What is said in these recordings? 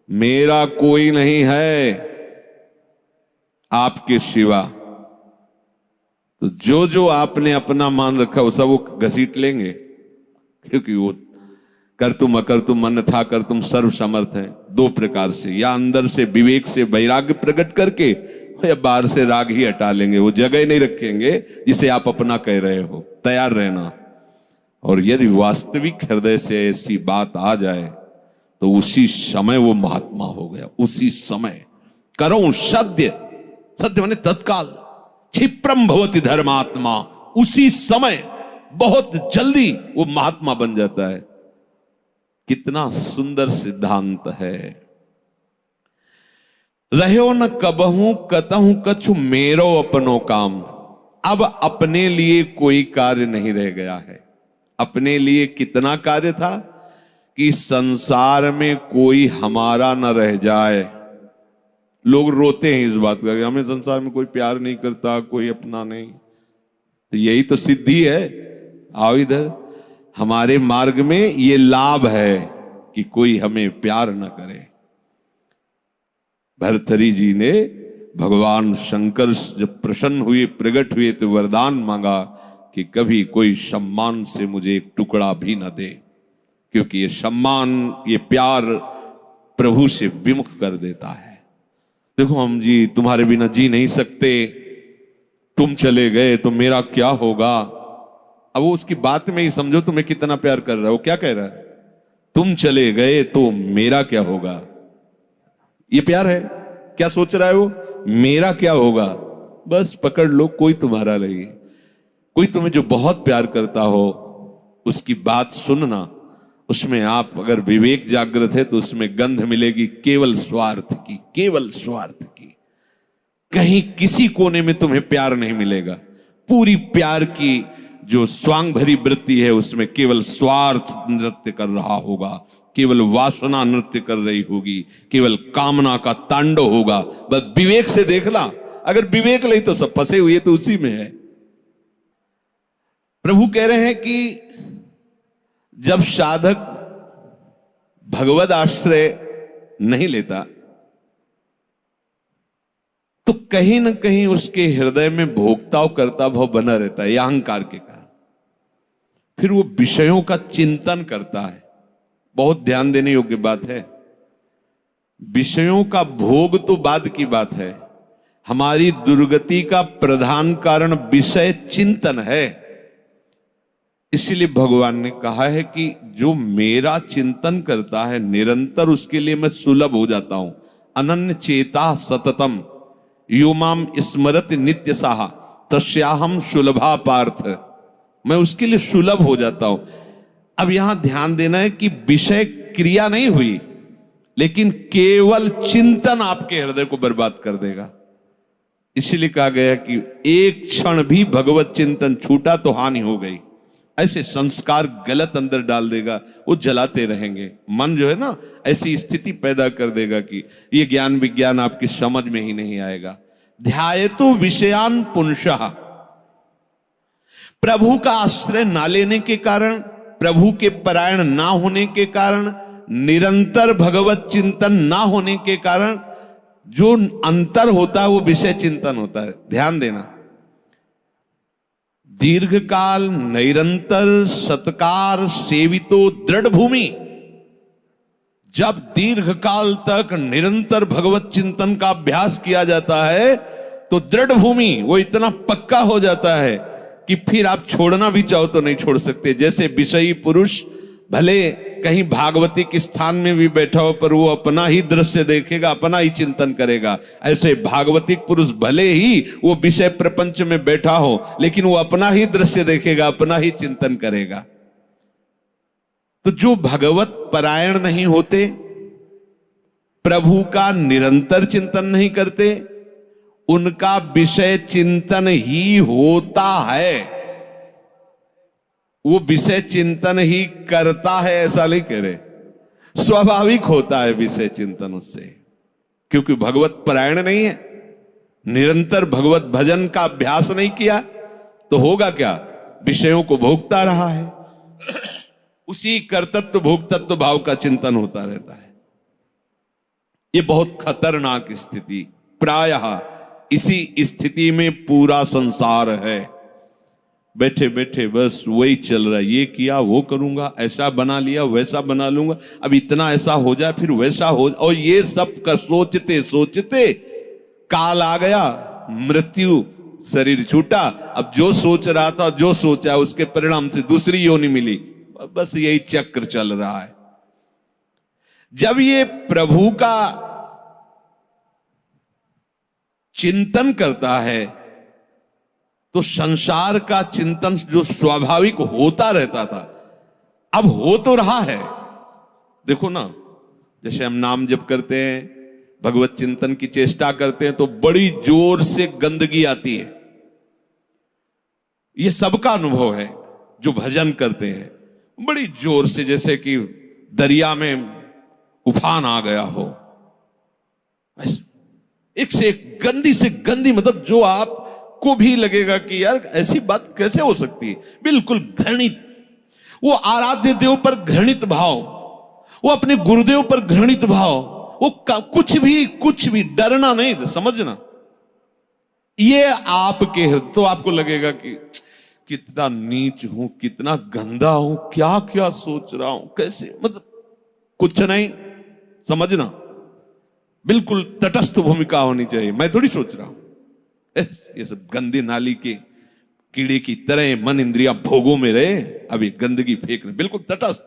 मेरा कोई नहीं है आपके सिवा। तो जो जो आपने अपना मान रखा वो सब वो घसीट लेंगे, क्योंकि वो कर तुम अकर तुम मन था कर तुम सर्व समर्थ है। दो प्रकार से, या अंदर से विवेक से वैराग्य प्रकट करके, या बाहर से राग ही हटा लेंगे। वो जगह नहीं रखेंगे जिसे आप अपना कह रहे हो। तैयार रहना। और यदि वास्तविक हृदय से ऐसी बात आ जाए तो उसी समय वो महात्मा हो गया। उसी समय करो सद्य, सद्य माने तत्काल, क्षिप्रम भवति धर्मात्मा, उसी समय बहुत जल्दी वो महात्मा बन जाता है। कितना सुंदर सिद्धांत है। रहो न कबहू कतहू कछु मेरो अपनो काम। अब अपने लिए कोई कार्य नहीं रह गया है। अपने लिए कितना कार्य था कि संसार में कोई हमारा न रह जाए। लोग रोते हैं इस बात का कि हमें संसार में कोई प्यार नहीं करता, कोई अपना नहीं। तो यही तो सिद्धि है। आओ इधर, हमारे मार्ग में ये लाभ है कि कोई हमें प्यार न करे। भर्तृहरि जी ने भगवान शंकर जब प्रसन्न हुए, प्रकट हुए, तो वरदान मांगा कि कभी कोई सम्मान से मुझे एक टुकड़ा भी न दे, क्योंकि ये सम्मान, ये प्यार प्रभु से विमुख कर देता है। देखो हम जी तुम्हारे बिना जी नहीं सकते, तुम चले गए तो मेरा क्या होगा। अब वो उसकी बात में ही समझो तुम्हें कितना प्यार कर रहा है। वो क्या कह रहा है, तुम चले गए तो मेरा क्या होगा। ये प्यार है। क्या सोच रहा है वो, मेरा क्या होगा। बस पकड़ लो, कोई तुम्हारा नहीं। कोई तुम्हें जो बहुत प्यार करता हो उसकी बात सुनना, उसमें आप अगर विवेक जागृत है तो उसमें गंध मिलेगी केवल स्वार्थ की, केवल स्वार्थ की। कहीं किसी कोने में तुम्हें प्यार नहीं मिलेगा। पूरी प्यार की जो स्वांग भरी वृत्ति है उसमें केवल स्वार्थ नृत्य कर रहा होगा, केवल वासना नृत्य कर रही होगी, केवल कामना का तांडव होगा। बस विवेक से देखना, अगर विवेक नहीं तो सब फंसे हुए तो उसी में है। प्रभु कह रहे हैं कि जब साधक भगवद आश्रय नहीं लेता तो कहीं ना कहीं उसके हृदय में भोक्ता करता भाव बना रहता है, अहंकार के कारण। फिर वो विषयों का चिंतन करता है। बहुत ध्यान देने योग्य बात है। विषयों का भोग तो बाद की बात है, हमारी दुर्गति का प्रधान कारण विषय चिंतन है। इसलिए भगवान ने कहा है कि जो मेरा चिंतन करता है निरंतर, उसके लिए मैं सुलभ हो जाता हूं। अनन्य चेता सततम यो माम स्मरति नित्य साहा तस्याहम सुलभा पार्थ। मैं उसके लिए सुलभ हो जाता हूं। अब यहां ध्यान देना है कि विषय क्रिया नहीं हुई, लेकिन केवल चिंतन आपके हृदय को बर्बाद कर देगा। इसलिए कहा गया कि एक क्षण भी भगवत चिंतन छूटा तो हानि हो गई। ऐसे संस्कार गलत अंदर डाल देगा, वो जलाते रहेंगे। मन जो है ना, ऐसी स्थिति पैदा कर देगा कि ये ज्ञान विज्ञान आपकी समझ में ही नहीं आएगा। ध्यायतु विषयान पुंसः, प्रभु का आश्रय ना लेने के कारण, प्रभु के परायण ना होने के कारण, निरंतर भगवत चिंतन ना होने के कारण जो अंतर होता है वो विषय चिंतन होता है। ध्यान देना, दीर्घकाल निरंतर सत्कार सेवितो दृढ़ भूमि। जब दीर्घकाल तक निरंतर भगवत चिंतन का अभ्यास किया जाता है तो दृढ़ भूमि वो इतना पक्का हो जाता है कि फिर आप छोड़ना भी चाहो तो नहीं छोड़ सकते। जैसे विषयी पुरुष भले कहीं भागवतिक स्थान में भी बैठा हो पर वो अपना ही दृश्य देखेगा, अपना ही चिंतन करेगा। ऐसे भागवतिक पुरुष भले ही वो विषय प्रपंच में बैठा हो लेकिन वो अपना ही दृश्य देखेगा, अपना ही चिंतन करेगा। तो जो भगवत परायण नहीं होते, प्रभु का निरंतर चिंतन नहीं करते, उनका विषय चिंतन ही होता है। वो विषय चिंतन ही करता है ऐसा नहीं कह रहे, स्वाभाविक होता है विषय चिंतन उससे, क्योंकि भगवत परायण नहीं है, निरंतर भगवत भजन का अभ्यास नहीं किया तो होगा क्या, विषयों को भोगता रहा है। उसी कर्तृत्व भोक्तत्व भाव का चिंतन होता रहता है। ये बहुत खतरनाक स्थिति, प्रायः इसी स्थिति में पूरा संसार है। बैठे बैठे बस वही चल रहा है, ये किया वो करूंगा, ऐसा बना लिया वैसा बना लूंगा, अब इतना ऐसा हो जाए फिर वैसा हो, और ये सब का सोचते सोचते काल आ गया, मृत्यु, शरीर छूटा। अब जो सोच रहा था, जो सोचा उसके परिणाम से दूसरी योनि मिली। बस यही चक्र चल रहा है। जब ये प्रभु का चिंतन करता है तो संसार का चिंतन जो स्वाभाविक होता रहता था अब हो तो रहा है। देखो ना, जैसे हम नाम जप करते हैं, भगवत चिंतन की चेष्टा करते हैं तो बड़ी जोर से गंदगी आती है। ये सबका अनुभव है जो भजन करते हैं, बड़ी जोर से, जैसे कि दरिया में उफान आ गया हो। एक से एक गंदी से गंदी, मतलब जो आपको भी लगेगा कि यार ऐसी बात कैसे हो सकती है, बिल्कुल घृणित। वो आराध्य देव पर घृणित भाव, वो अपने गुरुदेव पर घृणित भाव, वो कुछ भी डरना नहीं, समझना। ये आपके हृदय, तो आपको लगेगा कि कितना नीच हूं, कितना गंदा हूं, क्या क्या सोच रहा हूं, कैसे, मतलब कुछ नहीं, समझना। बिल्कुल तटस्थ भूमिका होनी चाहिए। मैं थोड़ी सोच रहा हूं ये सब गंदी नाली के कीड़े की तरह मन इंद्रिया भोगों में रहे, अभी गंदगी फेंक रहे, बिल्कुल तटस्थ।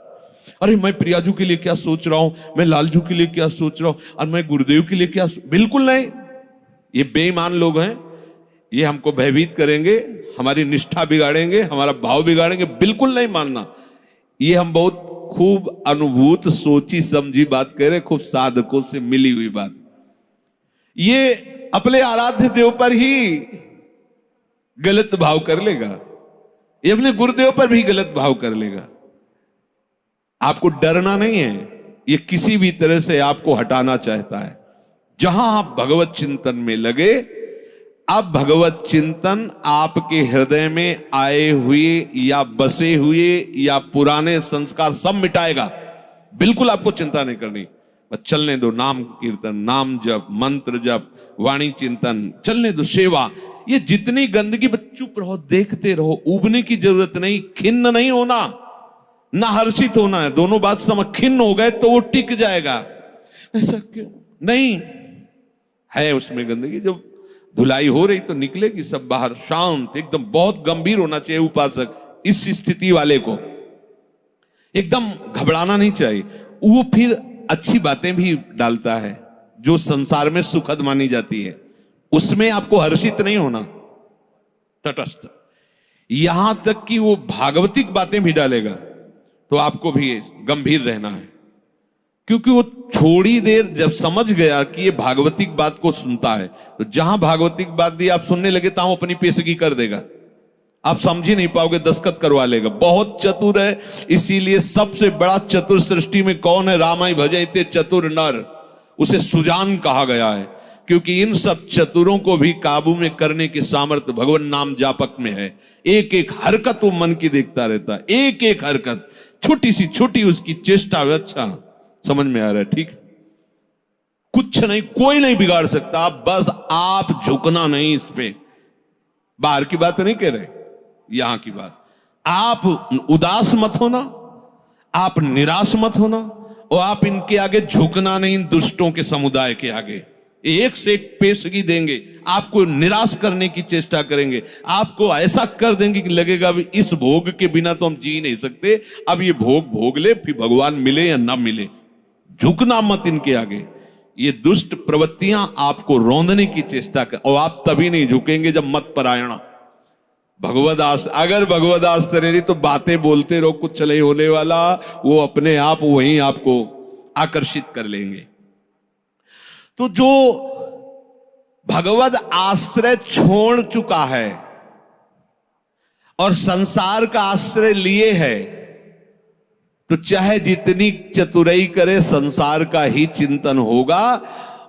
अरे मैं प्रियाजू के लिए क्या सोच रहा हूं, मैं लालजू के लिए क्या सोच रहा हूं, और मैं गुरुदेव के लिए क्या, बिल्कुल नहीं। ये बेईमान लोग हैं, ये हमको भयभीत करेंगे, हमारी निष्ठा बिगाड़ेंगे, हमारा भाव बिगाड़ेंगे, बिल्कुल नहीं मानना। ये हम बहुत खूब अनुभूत सोची समझी बात कह रहे, खूब साधकों से मिली हुई बात। ये अपने आराध्य देव पर ही गलत भाव कर लेगा, ये अपने गुरुदेव पर भी गलत भाव कर लेगा। आपको डरना नहीं है, ये किसी भी तरह से आपको हटाना चाहता है। जहां आप भगवत चिंतन में लगे, अब भगवत चिंतन आपके हृदय में आए हुए या बसे हुए या पुराने संस्कार सब मिटाएगा। बिल्कुल आपको चिंता नहीं करनी, बस चलने दो। नाम कीर्तन, नाम जप, मंत्र जप, वाणी चिंतन, चलने दो। सेवा, ये जितनी गंदगी, बस चुप रहो, देखते रहो। उबने की जरूरत नहीं, खिन्न नहीं होना, ना हर्षित होना है। दोनों बात समझ, खिन्न हो गए तो वो टिक जाएगा। ऐसा क्यों नहीं है, उसमें गंदगी। जब धुलाई हो रही तो निकलेगी सब बाहर, शांत एकदम। बहुत गंभीर होना चाहिए उपासक, इस स्थिति वाले को एकदम घबराना नहीं चाहिए। वो फिर अच्छी बातें भी डालता है जो संसार में सुखद मानी जाती है, उसमें आपको हर्षित नहीं होना, तटस्थ। यहां तक कि वो भागवतिक बातें भी डालेगा तो आपको भी गंभीर रहना है, क्योंकि वो थोड़ी देर जब समझ गया कि ये भागवतिक बात को सुनता है, तो जहां भागवतिक बात दी आप सुनने लगे तो अपनी पेशगी कर देगा। आप समझ ही नहीं पाओगे, दस्तखत करवा लेगा। बहुत चतुर है, इसीलिए सबसे बड़ा चतुर सृष्टि में कौन है? रामाय भजते चतुर नर, उसे सुजान कहा गया है, क्योंकि इन सब चतुरों को भी काबू में करने की सामर्थ्य भगवान नाम जापक में है। एक एक हरकत वो मन की देखता रहता है, एक एक हरकत, छोटी सी छोटी उसकी चेष्टा। अच्छा समझ में आ रहा है, ठीक। कुछ नहीं, कोई नहीं बिगाड़ सकता, बस आप झुकना नहीं इस पे। बाहर की बात नहीं कह रहे, यहां की बात। आप उदास मत होना, आप निराश मत होना, और आप इनके आगे झुकना नहीं, इन दुष्टों के समुदाय के आगे। एक से एक पेशगी देंगे, आपको निराश करने की चेष्टा करेंगे, आपको ऐसा कर देंगे कि लगेगा भी इस भोग के बिना तो हम जी नहीं सकते, अब ये भोग भोग ले, फिर भगवान मिले या ना मिले। झुकना मत इनके आगे। ये दुष्ट प्रवृत्तियां आपको रौंदने की चेष्टा कर, और आप तभी नहीं झुकेंगे जब मत परायण भगवदास। अगर भगवदास तरेरी तो बातें बोलते रहो, कुछ चले होने वाला, वो अपने आप वहीं आपको आकर्षित कर लेंगे। तो जो भगवद आश्रय छोड़ चुका है और संसार का आश्रय लिए है, तो चाहे जितनी चतुराई करे, संसार का ही चिंतन होगा।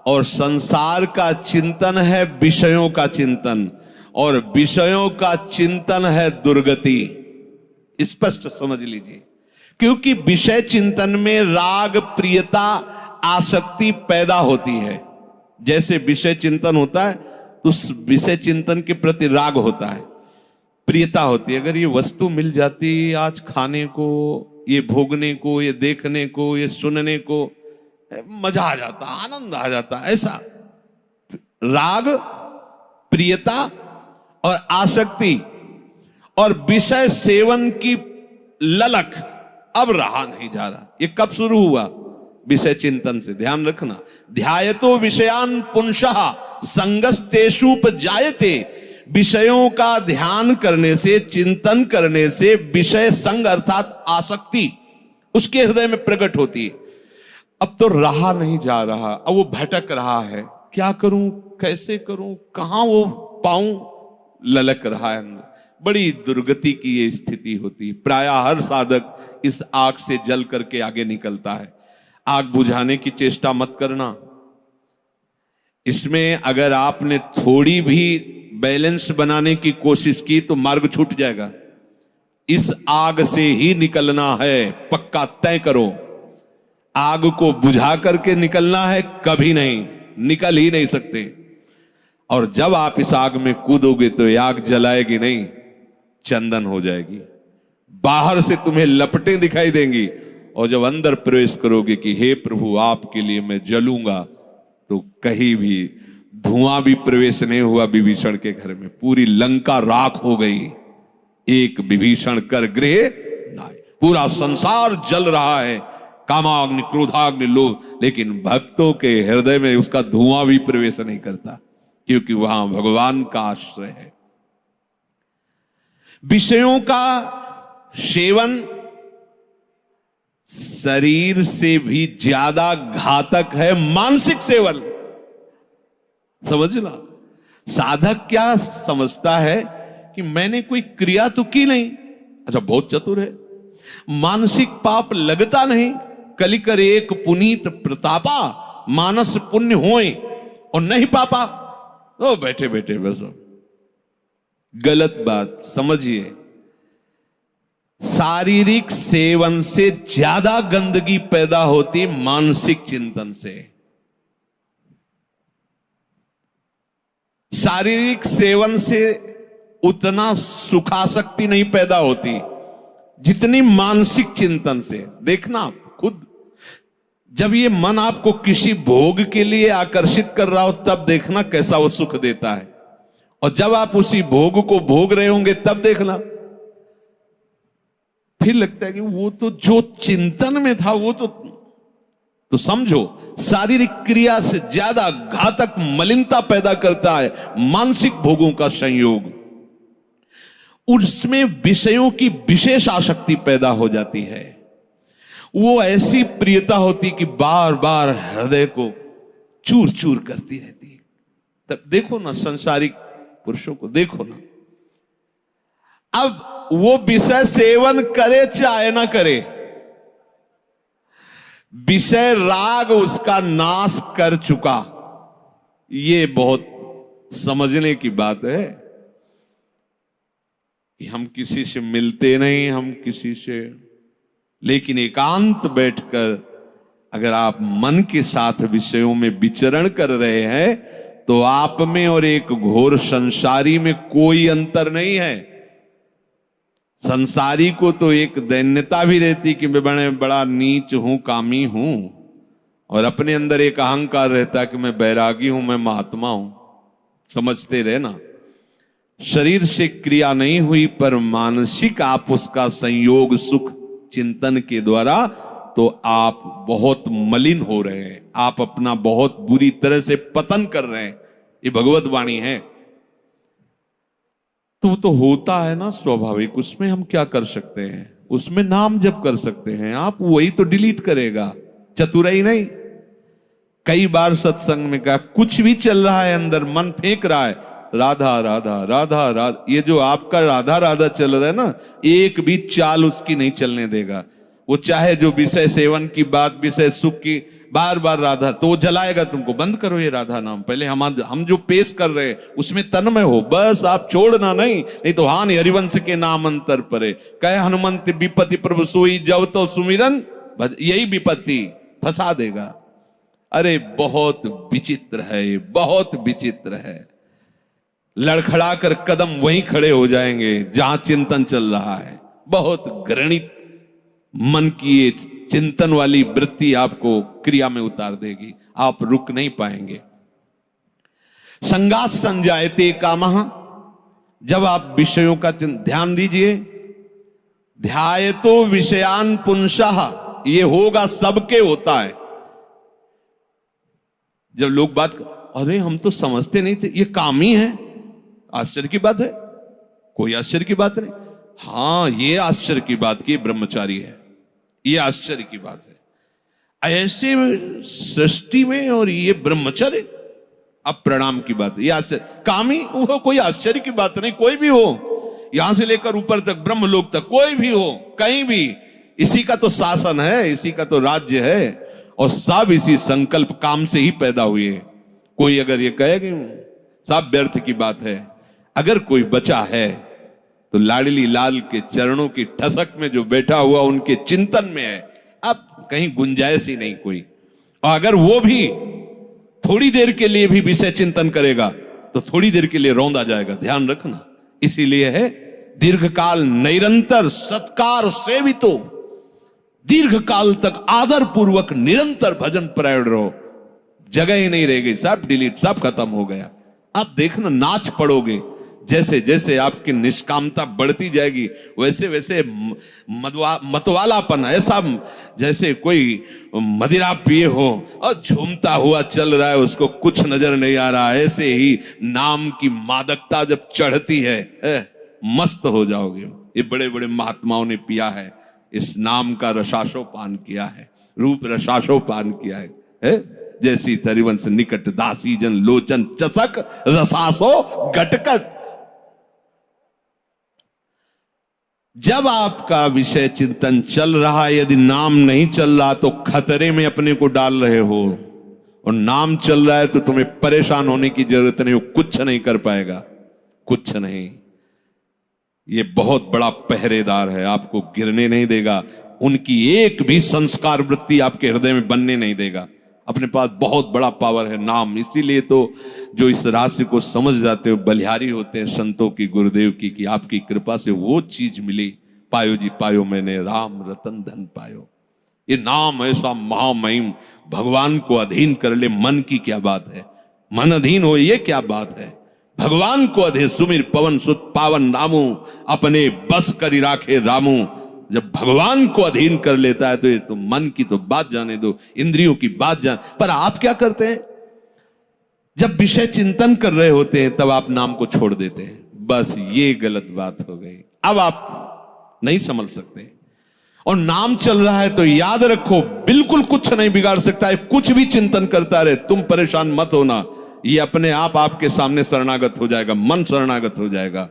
और संसार का चिंतन है विषयों का चिंतन, और विषयों का चिंतन है दुर्गति। स्पष्ट समझ लीजिए, क्योंकि विषय चिंतन में राग, प्रियता आसक्ति पैदा होती है। जैसे विषय चिंतन होता है तो उस विषय चिंतन के प्रति राग होता है, प्रियता होती है। अगर ये वस्तु मिल जाती आज खाने को, ये भोगने को, ये देखने को, ये सुनने को, मजा आ जाता, आनंद आ जाता। ऐसा राग, प्रियता और आसक्ति और विषय सेवन की ललक अब रहा नहीं जा रहा। ये कब शुरू हुआ? विषय चिंतन से। ध्यान रखना, ध्यायतो विषयान पुंसः संगस्तेषुपजायते। विषयों का ध्यान करने से, चिंतन करने से विषय संग अर्थात आसक्ति उसके हृदय में प्रकट होती है। अब तो रहा नहीं जा रहा, अब वो भटक रहा है, क्या करूं, कैसे करूं, कहां वो पाऊं, ललक रहा है अंदर। बड़ी दुर्गति की ये स्थिति होती है। प्रायः हर साधक इस आग से जल करके आगे निकलता है। आग बुझाने की चेष्टा मत करना। इसमें अगर आपने थोड़ी भी बैलेंस बनाने की कोशिश की तो मार्ग छूट जाएगा। इस आग से ही निकलना है, पक्का तय करो। आग को बुझा करके निकलना है, कभी नहीं, निकल ही नहीं सकते। और जब आप इस आग में कूदोगे तो ये आग जलाएगी नहीं, चंदन हो जाएगी। बाहर से तुम्हें लपटें दिखाई देंगी और जब अंदर प्रवेश करोगे कि हे प्रभु आपके लिए मैं जलूंगा, तो कहीं भी धुआं भी प्रवेश नहीं हुआ विभीषण के घर में। पूरी लंका राख हो गई, एक विभीषण कर गृह नाय। पूरा संसार जल रहा है, कामाग्नि, क्रोधाग्नि, लोभ, लेकिन भक्तों के हृदय में उसका धुआं भी प्रवेश नहीं करता, क्योंकि वहां भगवान का आश्रय है। विषयों का सेवन शरीर से भी ज्यादा घातक है मानसिक सेवन। समझना, साधक क्या समझता है कि मैंने कोई क्रिया तो की नहीं, अच्छा बहुत चतुर है, मानसिक पाप लगता नहीं, कलि कर एक पुनीत प्रतापा, मानस पुण्य होए और नहीं पापा। ओ बैठे बैठे बस, गलत बात समझिए। शारीरिक सेवन से ज्यादा गंदगी पैदा होती मानसिक चिंतन से। शारीरिक सेवन से उतना सुखासक्ति नहीं पैदा होती जितनी मानसिक चिंतन से। देखना खुद, जब ये मन आपको किसी भोग के लिए आकर्षित कर रहा हो तब देखना कैसा वो सुख देता है, और जब आप उसी भोग को भोग रहे होंगे तब देखना फिर लगता है कि वो तो जो चिंतन में था वो तो समझो शारीरिक क्रिया से ज्यादा घातक मलिनता पैदा करता है मानसिक भोगों का संयोग। उसमें विषयों की विशेष आसक्ति पैदा हो जाती है। वो ऐसी प्रियता होती कि बार बार हृदय को चूर चूर करती रहती है। तब देखो ना संसारिक पुरुषों को, देखो ना, अब वो विषय सेवन करे चाहे ना करे, विषय राग उसका नाश कर चुका। ये बहुत समझने की बात है कि हम किसी से मिलते नहीं, हम किसी से, लेकिन एकांत बैठकर अगर आप मन के साथ विषयों में विचरण कर रहे हैं तो आप में और एक घोर संसारी में कोई अंतर नहीं है। संसारी को तो एक दैन्यता भी रहती कि मैं बड़ा नीच हूं, कामी हूं, और अपने अंदर एक अहंकार रहता कि मैं बैरागी हूं, मैं महात्मा हूं। समझते रहे ना, शरीर से क्रिया नहीं हुई पर मानसिक आप उसका संयोग सुख चिंतन के द्वारा, तो आप बहुत मलिन हो रहे हैं, आप अपना बहुत बुरी तरह से पतन कर रहे हैं। ये भगवत वाणी है। तो होता है ना स्वाभाविक, उसमें हम क्या कर सकते हैं? उसमें नाम जप कर सकते हैं आप, वही तो डिलीट करेगा, चतुराई नहीं। कई बार सत्संग में कहा, कुछ भी चल रहा है अंदर, मन फेंक रहा है राधा राधा राधा राधा, ये जो आपका राधा राधा चल रहा है ना, एक भी चाल उसकी नहीं चलने देगा। वो चाहे जो विषय सेवन की बात, विषय सुख की, बार बार राधा, तो वो जलाएगा तुमको। बंद करो ये राधा नाम, पहले हम जो पेश कर रहे हैं उसमें तन्मय हो, बस आप छोड़ना नहीं तो हान हरिवंश के नाम अंतर परे, कहे हनुमंत विपत्ति प्रभु सोई जब तो सुमिरन, यही विपत्ति फंसा देगा। अरे बहुत विचित्र है ये, बहुत विचित्र है। लड़खड़ाकर कदम वहीं खड़े हो जाएंगे जहां चिंतन चल रहा है। बहुत घृणित मन की ये चिंतन वाली वृत्ति आपको क्रिया में उतार देगी, आप रुक नहीं पाएंगे। संगात संजायते कामः, जब आप विषयों का ध्यान दीजिए। ध्यायतो विषयान पुंसः, ये होगा, सबके होता है। जब लोग बात अरे हम तो समझते नहीं थे, ये काम ही है, आश्चर्य की बात है, कोई आश्चर्य की बात नहीं। हां, ये आश्चर्य की बात की ब्रह्मचारी है, ये आश्चर्य की बात है। ऐसे सृष्टि में और ये ब्रह्मचर्य, अब प्रणाम की बात है, ये आश्चर्य। कामी वो कोई आश्चर्य की बात नहीं, कोई भी हो, यहां से लेकर ऊपर तक, ब्रह्मलोक तक, कोई भी हो, कहीं भी, इसी का तो शासन है, इसी का तो राज्य है, और सब इसी संकल्प काम से ही पैदा हुए। कोई अगर ये कहे कि सब व्यर्थ की बात है, अगर कोई बचा है तो लाडली लाल के चरणों की ठसक में जो बैठा हुआ उनके चिंतन में है। अब कहीं गुंजाइश ही नहीं कोई। और अगर वो भी थोड़ी देर के लिए भी विषय चिंतन करेगा तो थोड़ी देर के लिए रौंदा जाएगा, ध्यान रखना। इसीलिए है दीर्घकाल निरंतर सत्कार सेवितो, दीर्घ काल तक आदर पूर्वक निरंतर भजन परायण रहो। जगह ही नहीं रहेगी, सब डिलीट, सब खत्म हो गया। आप देखना, नाच पड़ोगे, जैसे जैसे आपकी निष्कामता बढ़ती जाएगी वैसे वैसे मतवालापन, ऐसा जैसे कोई मदिरा पिए हो और झूमता हुआ चल रहा है, उसको कुछ नजर नहीं आ रहा। ऐसे ही नाम की मादकता जब चढ़ती है, मस्त हो जाओगे। ये बड़े बड़े महात्माओं ने पिया है, इस नाम का रसाशोपान किया है, रूप रसाशोपान किया है। जैसी थरिवंश निकट दासी जन लोचन चसक रसासो गटकत। जब आपका विषय चिंतन चल रहा है, यदि नाम नहीं चल रहा तो खतरे में अपने को डाल रहे हो, और नाम चल रहा है तो तुम्हें परेशान होने की जरूरत नहीं, कुछ नहीं कर पाएगा, कुछ नहीं। ये बहुत बड़ा पहरेदार है, आपको गिरने नहीं देगा, उनकी एक भी संस्कार वृत्ति आपके हृदय में बनने नहीं देगा। अपने पास बहुत बड़ा पावर है नाम। इसीलिए तो जो इस रहस्य को समझ जाते हो बलिहारी होते हैं संतों की, गुरुदेव की, कि आपकी कृपा से वो चीज मिली। पायो जी पायो मैंने राम रतन धन पायो। ये नाम ऐसा महामहिम, भगवान को अधीन कर ले, मन की क्या बात है, मन अधीन हो, ये क्या बात है। भगवान को अधे सुमिर पवन सुत पावन नामू, अपने बस करी राखे रामू। जब भगवान को अधीन कर लेता है तो ये तो मन की तो बात जाने दो, इंद्रियों की बात जान। पर आप क्या करते हैं, जब विषय चिंतन कर रहे होते हैं तब आप नाम को छोड़ देते हैं। बस ये गलत बात हो गई, अब आप नहीं समझ सकते। और नाम चल रहा है तो याद रखो, बिल्कुल कुछ नहीं बिगाड़ सकता है, कुछ भी चिंतन करता रहे, तुम परेशान मत होना। ये अपने आप आपके सामने शरणागत हो जाएगा, मन शरणागत हो जाएगा,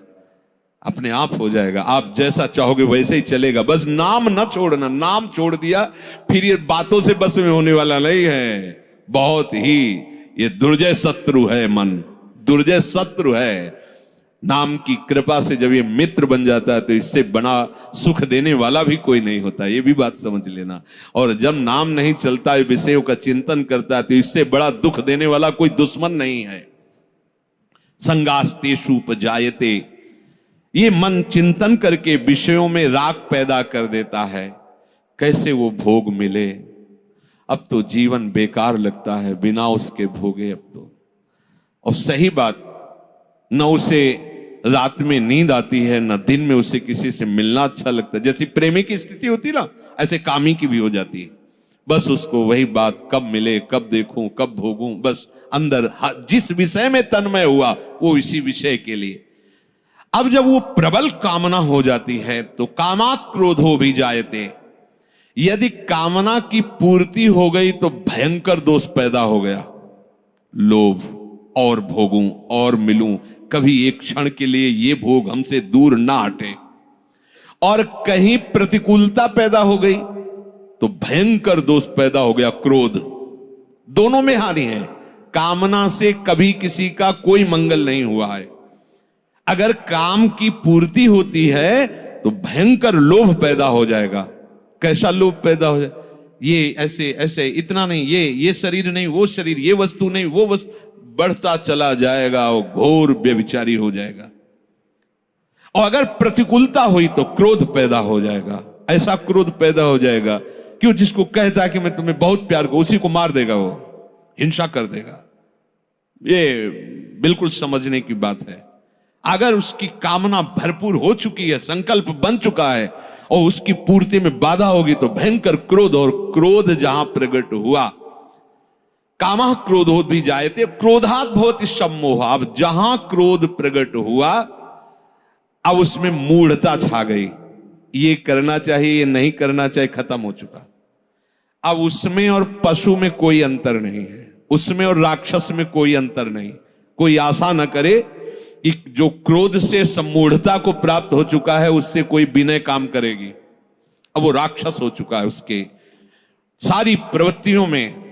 अपने आप हो जाएगा। आप जैसा चाहोगे वैसे ही चलेगा। बस नाम न छोड़ना, नाम छोड़ दिया फिर ये बातों से बस में होने वाला नहीं है। बहुत ही ये दुर्जय शत्रु है मन, दुर्जय शत्रु है। नाम की कृपा से जब ये मित्र बन जाता है तो इससे बड़ा सुख देने वाला भी कोई नहीं होता, ये भी बात समझ लेना। और जब नाम नहीं चलता है, विषयों का चिंतन करता है, तो इससे बड़ा दुख देने वाला कोई दुश्मन नहीं है। संगास्तेषु उपजायते, ये मन चिंतन करके विषयों में राग पैदा कर देता है। कैसे वो भोग मिले, अब तो जीवन बेकार लगता है बिना उसके भोगे। अब तो, और सही बात, न उसे रात में नींद आती है, न दिन में उसे किसी से मिलना अच्छा लगता है। जैसी प्रेमी की स्थिति होती ना, ऐसे कामी की भी हो जाती है। बस उसको वही बात, कब मिले, कब देखूं, कब भोगूं, बस अंदर जिस विषय में तन्मय हुआ वो इसी विषय के लिए। अब जब वो प्रबल कामना हो जाती है तो कामात क्रोधो भी जायते। यदि कामना की पूर्ति हो गई तो भयंकर दोष पैदा हो गया, लोभ, और भोगूं और मिलूं, कभी एक क्षण के लिए ये भोग हमसे दूर ना हटे। और कहीं प्रतिकूलता पैदा हो गई तो भयंकर दोष पैदा हो गया, क्रोध। दोनों में हानि है। कामना से कभी किसी का कोई मंगल नहीं हुआ है। अगर काम की पूर्ति होती है तो भयंकर लोभ पैदा हो जाएगा। कैसा लोभ पैदा हो जाए, ये ऐसे ऐसे, इतना नहीं, ये शरीर नहीं, वो शरीर, ये वस्तु नहीं, वो वस्तु, बढ़ता चला जाएगा, वो घोर व्यभिचारी हो जाएगा। और अगर प्रतिकूलता हुई तो क्रोध पैदा हो जाएगा। ऐसा क्रोध पैदा हो जाएगा कि वो जिसको कहता है कि मैं तुम्हें बहुत प्यार करूं, उसी को मार देगा, वो हिंसा कर देगा। ये बिल्कुल समझने की बात है। अगर उसकी कामना भरपूर हो चुकी है, संकल्प बन चुका है और उसकी पूर्ति में बाधा होगी तो भयंकर क्रोध, और क्रोध जहां प्रकट हुआ, कामः क्रोधोद भी जायते क्रोधात् भवति सम्मोह। अब जहां क्रोध प्रकट हुआ, अब उसमें मूढ़ता छा गई। ये करना चाहिए, ये नहीं करना चाहिए, खत्म हो चुका। अब उसमें और पशु में कोई अंतर नहीं है, उसमें और राक्षस में कोई अंतर नहीं। कोई आशा न करे कि जो क्रोध से सम्मूढ़ता को प्राप्त हो चुका है उससे कोई विनय काम करेगी। अब वो राक्षस हो चुका है, उसके सारी प्रवृत्तियों में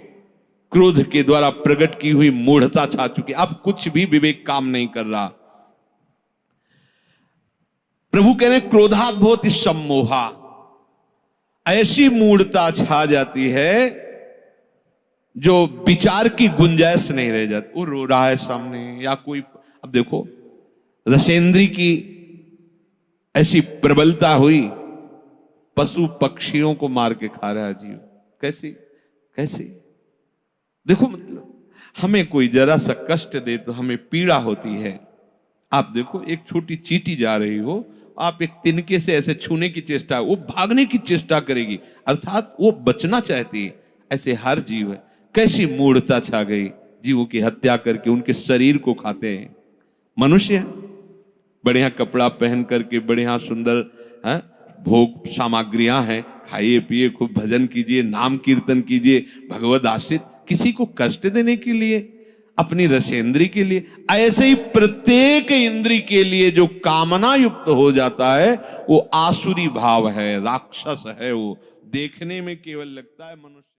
क्रोध के द्वारा प्रकट की हुई मूढ़ता छा चुकी। अब कुछ भी विवेक काम नहीं कर रहा। प्रभु कह रहे क्रोधात् भवति सम्मोहा। ऐसी मूढ़ता छा जाती है जो विचार की गुंजाइश नहीं रह जाती। वो रो रहा है सामने, या कोई, अब देखो रसेंद्री की ऐसी प्रबलता हुई, पशु पक्षियों को मार के खा रहा है जीव। कैसी कैसी, देखो मतलब हमें कोई जरा सा कष्ट दे तो हमें पीड़ा होती है। आप देखो एक छोटी चींटी जा रही हो, आप एक तिनके से ऐसे छूने की चेष्टा, वो भागने की चेष्टा करेगी, अर्थात वो बचना चाहती है। ऐसे हर जीव है। कैसी मूढ़ता छा गई, जीवों की हत्या करके उनके शरीर को खाते हैं। मनुष्य बढ़िया कपड़ा पहन करके, बढ़िया सुंदर है, भोग सामग्रियां हैं, खाइए पिए, खूब भजन कीजिए, नाम कीर्तन कीजिए, भगवद आश्रित, किसी को कष्ट देने के लिए, अपनी रसेंद्री के लिए। ऐसे ही प्रत्येक इंद्री के लिए जो कामना युक्त हो जाता है वो आसुरी भाव है, राक्षस है। वो देखने में केवल लगता है मनुष्य।